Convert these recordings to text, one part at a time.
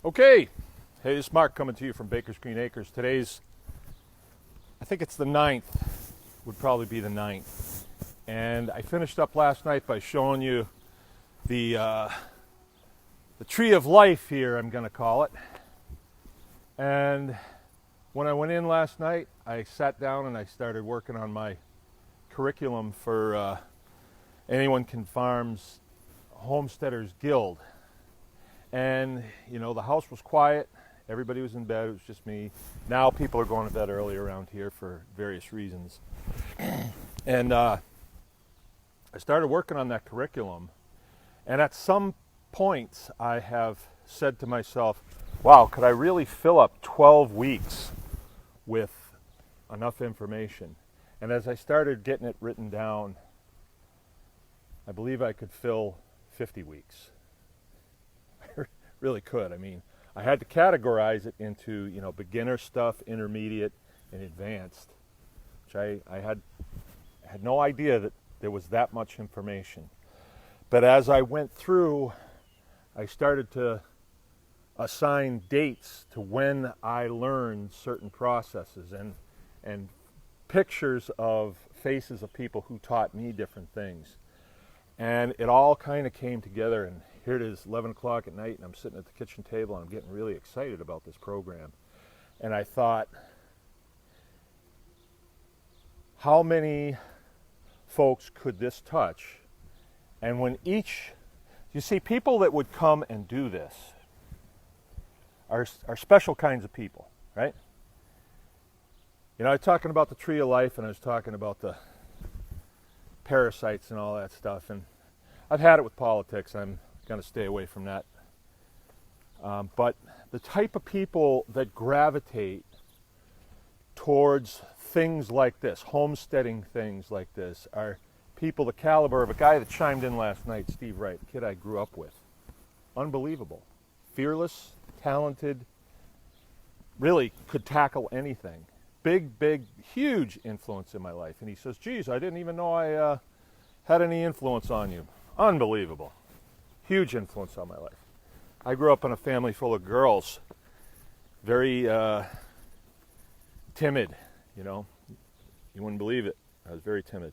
Okay, hey, this is Mark coming to you from Baker's Green Acres. I think it's the 9th, would probably be the 9th. And I finished up last night by showing you the tree of life here, I'm going to call it. And when I went in last night, I sat down and I started working on my curriculum for Anyone Can Farm's Homesteaders Guild. And, you know, the house was quiet. Everybody was in bed. It was just me. Now people are going to bed early around here for various reasons. And I started working on that curriculum. And at some points, I have said to myself, wow, could I really fill up 12 weeks with enough information? And as I started getting it written down, I believe I could fill 50 weeks. Really could. I mean, I had to categorize it into, you know, beginner stuff, intermediate, and advanced, which I had no idea that there was that much information. But as I went through, I started to assign dates to when I learned certain processes and pictures of faces of people who taught me different things. And it all kind of came together, and here it is, 11 o'clock at night, and I'm sitting at the kitchen table, and I'm getting really excited about this program. And I thought, how many folks could this touch? And when you see, people that would come and do this are special kinds of people, right? You know, I was talking about the tree of life, and I was talking about the parasites and all that stuff, and I've had it with politics. I'm going to stay away from that. But the type of people that gravitate towards things like this, homesteading things like this, are people the caliber of a guy that chimed in last night, Steve Wright, a kid I grew up with. Unbelievable. Fearless, talented, really could tackle anything. Big, huge influence in my life. And he says, geez, I didn't even know I had any influence on you. Unbelievable. Huge influence on my life. I grew up in a family full of girls, very timid, you know. You wouldn't believe it. I was very timid.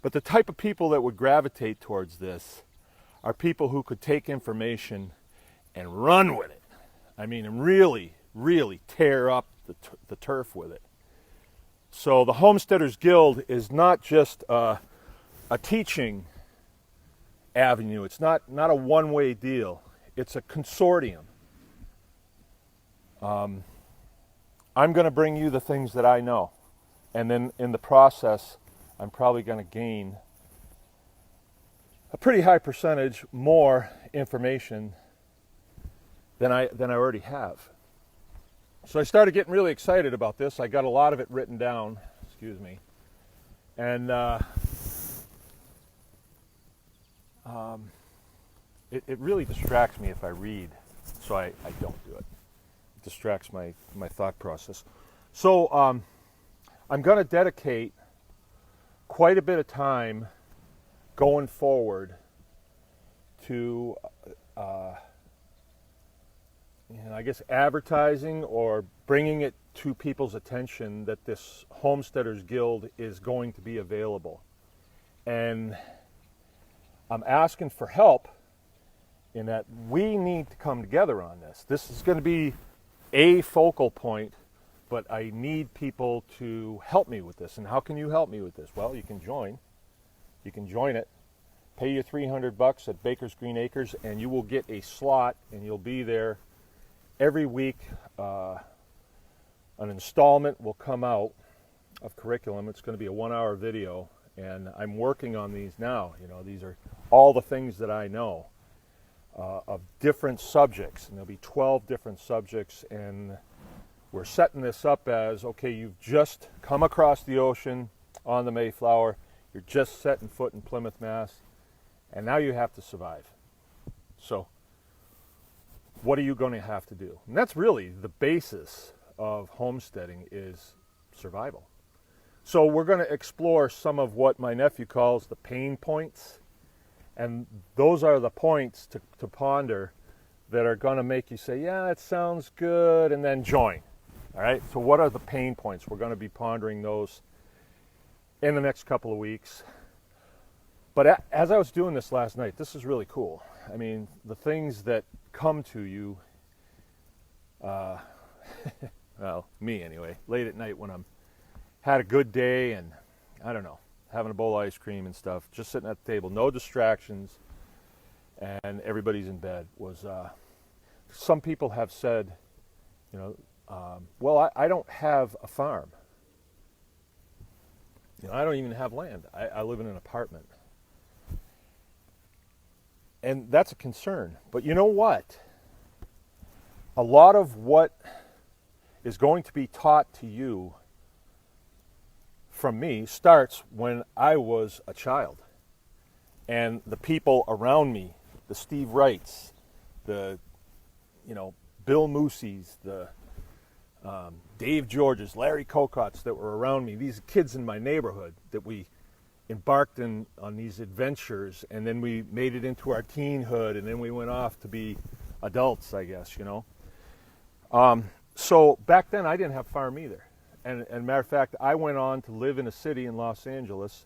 But the type of people that would gravitate towards this are people who could take information and run with it. I mean, and really tear up the turf with it. So the Homesteaders Guild is not just a teaching avenue. It's not a one-way deal. It's a consortium. I'm going to bring you the things that I know, and then in the process, I'm probably going to gain a pretty high percentage more information than I already have. So I started getting really excited about this. I got a lot of it written down, excuse me, and it really distracts me if I read, so I don't do it. It distracts my thought process. So I'm going to dedicate quite a bit of time going forward to I guess advertising or bringing it to people's attention that this Homesteaders Guild is going to be available. And I'm asking for help in that we need to come together on this. This is going to be a focal point, but I need people to help me with this. And how can you help me with this? Well, you can join. You can join it. Pay your $300 at Baker's Green Acres, and you will get a slot, and you'll be there every week. An installment will come out of curriculum. It's going to be a 1-hour video, and I'm working on these now. You know, these are all the things that I know of different subjects, and there'll be 12 different subjects, and we're setting this up as, okay, you've just come across the ocean on the Mayflower, you're just setting foot in Plymouth, Mass, and now you have to survive. So what are you going to have to do? And that's really the basis of homesteading, is survival. So we're going to explore some of what my nephew calls the pain points, and those are the points to ponder that are going to make you say, yeah, it sounds good, and then join. All right, so what are the pain points? We're going to be pondering those in the next couple of weeks. But as I was doing this last night, this is really cool. I mean, the things that come to you, well, me anyway, late at night when I'm had a good day and, I don't know, having a bowl of ice cream and stuff, just sitting at the table, no distractions, and everybody's in bed, was, some people have said, you know, well, I don't have a farm. You know, I don't even have land. I live in an apartment. And that's a concern. But you know what? A lot of what is going to be taught to you from me starts when I was a child. And the people around me, the Steve Wrights, the, you know, Bill Moosey's, the Dave George's, Larry Cocot's that were around me, these kids in my neighborhood that we embarked on these adventures, and then we made it into our teenhood, and then we went off to be adults, I guess, you know. So back then I didn't have a farm either. And matter of fact, I went on to live in a city in Los Angeles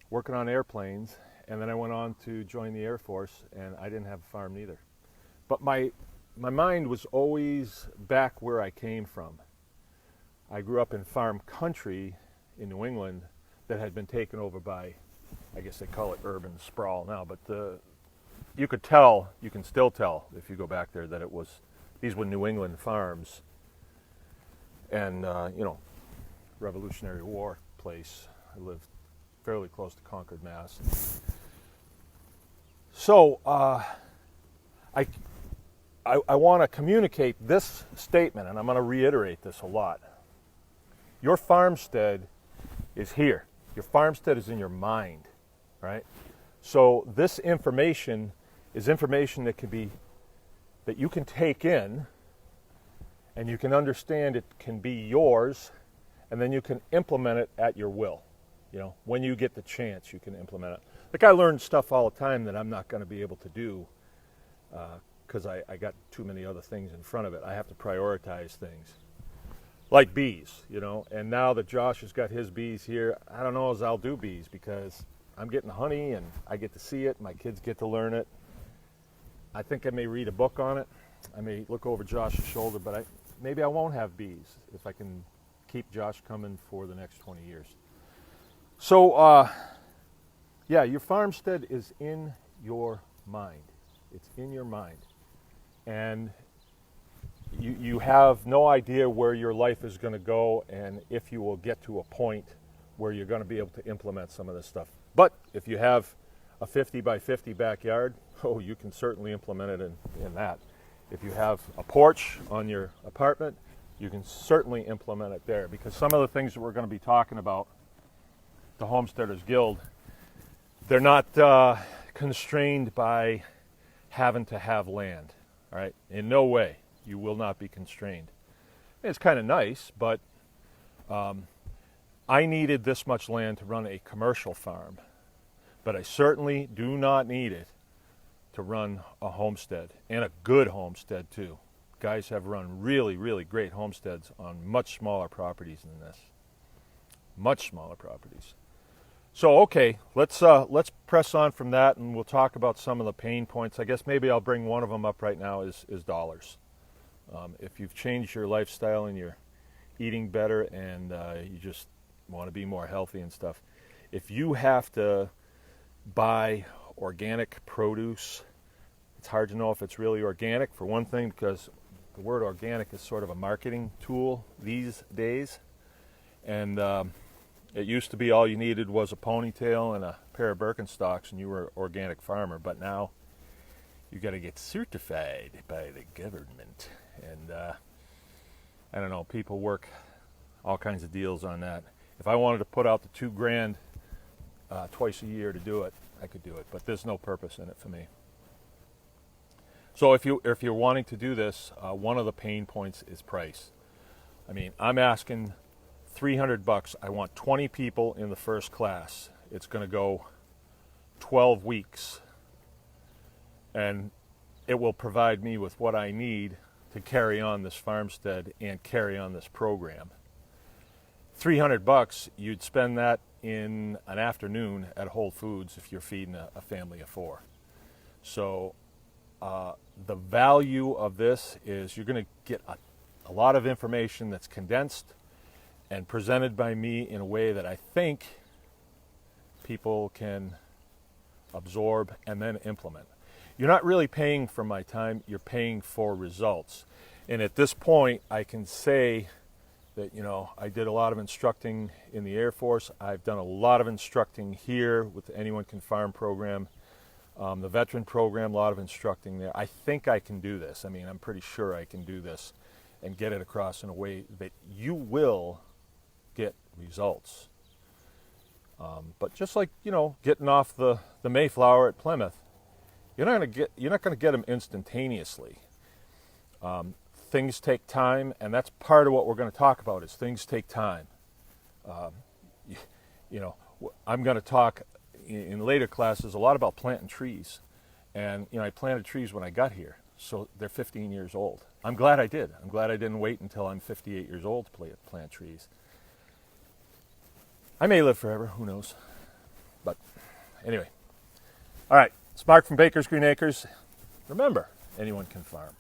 working on airplanes, and then I went on to join the Air Force, and I didn't have a farm neither. But my mind was always back where I came from. I grew up in farm country in New England that had been taken over by, I guess they call it urban sprawl now, but you could tell, you can still tell if you go back there, that these were New England farms. And, you know, Revolutionary War place. I lived fairly close to Concord, Mass. So I want to communicate this statement, and I'm going to reiterate this a lot. Your farmstead is here. Your farmstead is in your mind, right? So this information is information that you can take in, and you can understand it can be yours, and then you can implement it at your will. You know, when you get the chance, you can implement it. Like, I learn stuff all the time that I'm not going to be able to do because I got too many other things in front of it. I have to prioritize things. Like bees, you know, and now that Josh has got his bees here, I don't know as I'll do bees because I'm getting honey and I get to see it, my kids get to learn it. I think I may read a book on it. I may look over Josh's shoulder, but maybe I won't have bees if I can keep Josh coming for the next 20 years. So, yeah, your farmstead is in your mind. It's in your mind. And you have no idea where your life is going to go and if you will get to a point where you're going to be able to implement some of this stuff. But if you have a 50 by 50 backyard, oh, you can certainly implement it in that. If you have a porch on your apartment, you can certainly implement it there, because some of the things that we're going to be talking about, the Homesteaders Guild, they're not constrained by having to have land, all right? In no way. You will not be constrained. It's kind of nice, but I needed this much land to run a commercial farm, but I certainly do not need it to run a homestead, and a good homestead too. Guys have run really, really great homesteads on much smaller properties than this. Much smaller properties. So, okay, let's press on from that, and we'll talk about some of the pain points. I guess maybe I'll bring one of them up right now is dollars. If you've changed your lifestyle and you're eating better and you just want to be more healthy and stuff, if you have to buy organic produce, it's hard to know if it's really organic, for one thing, because the word organic is sort of a marketing tool these days. And it used to be all you needed was a ponytail and a pair of Birkenstocks and you were an organic farmer. But now you got to get certified by the government. And I don't know, people work all kinds of deals on that. If I wanted to put out the $2,000 twice a year to do it, I could do it, but there's no purpose in it for me. So if you're wanting to do this, one of the pain points is price. I mean, I'm asking $300. I want 20 people in the first class. It's going to go 12 weeks. And it will provide me with what I need to carry on this farmstead and carry on this program. $300, you'd spend that in an afternoon at Whole Foods if you're feeding a family of 4. So the value of this is you're going to get a lot of information that's condensed and presented by me in a way that I think people can absorb and then implement. You're not really paying for my time, you're paying for results. And at this point, I can say that, you know, I did a lot of instructing in the Air Force. I've done a lot of instructing here with the Anyone Can Farm program. The veteran program, a lot of instructing there. I think I can do this. I mean, I'm pretty sure I can do this and get it across in a way that you will get results. But just like, you know, getting off the Mayflower at Plymouth, you're not going to get them instantaneously. Things take time, and that's part of what we're going to talk about is things take time. You know, I'm going to talk in later classes a lot about planting trees. And, you know, I planted trees when I got here, so they're 15 years old. I'm glad I did. I'm glad I didn't wait until I'm 58 years old to plant trees. I may live forever, who knows. But anyway. All right, it's Mark from Baker's Green Acres. Remember, anyone can farm.